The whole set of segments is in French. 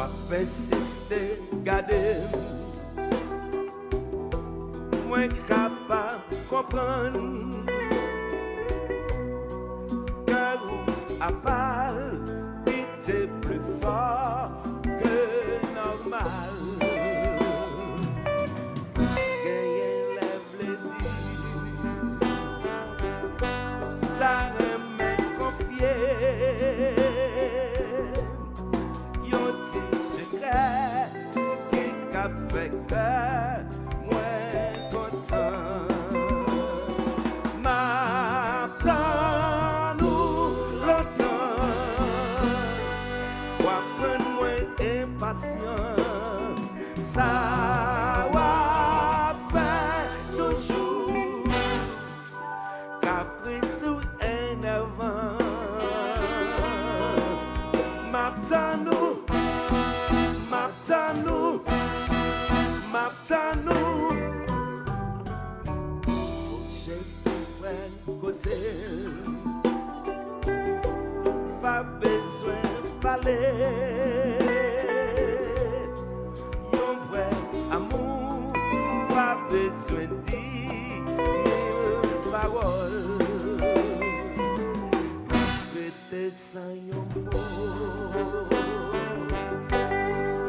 m'a persisté, gardé. Moi capable comprendre que à part il était plus fort que normal. Ça va faire toujours caprice ou énervant. M'attends-nous, m'attends-nous, m'attends-nous. J'ai tout un côté, pas besoin de parler. Besoin de dire parole, répéter sans un mot,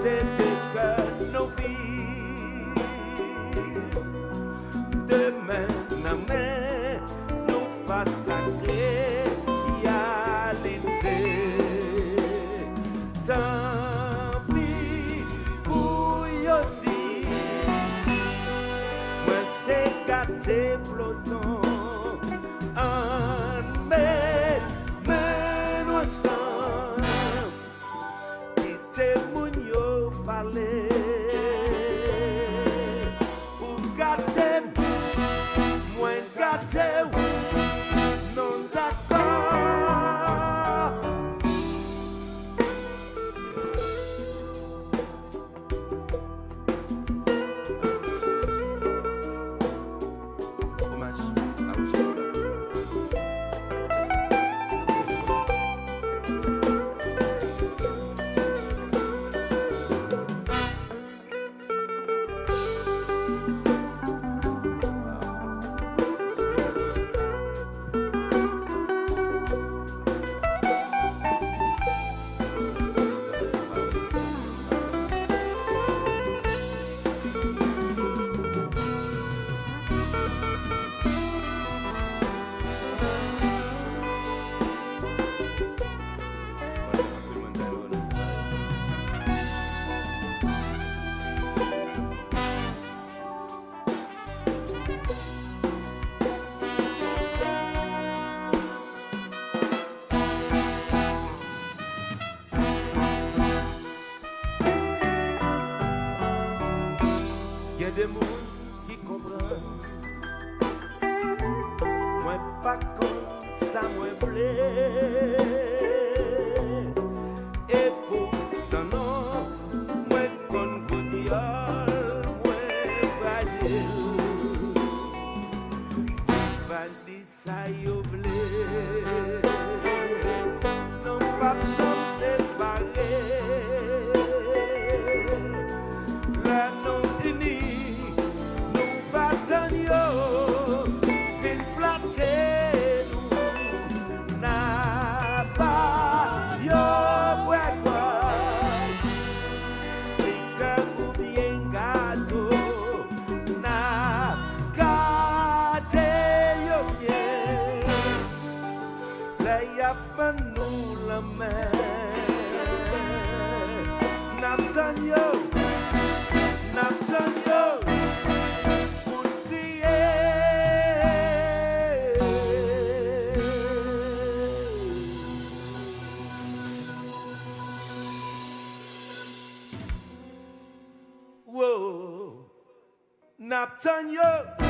t'es de cœur nos vies, de main en main, nous faisons réalité. Tant pis pour Yossi. Gâté peloton en mai ensemble qui te mounio parler ou gâté moins gâté non d'accord. Il y a des mots qui comprennent. Moi pas comme ça, moi blé. Et pourtant non, moi con goudiole, moi fragile. Pas dit ça yo blé. Non pas chance séparée. La non nous la main, Naptanyo, Naptanyo, pour crier. Whoa, Naptanyo.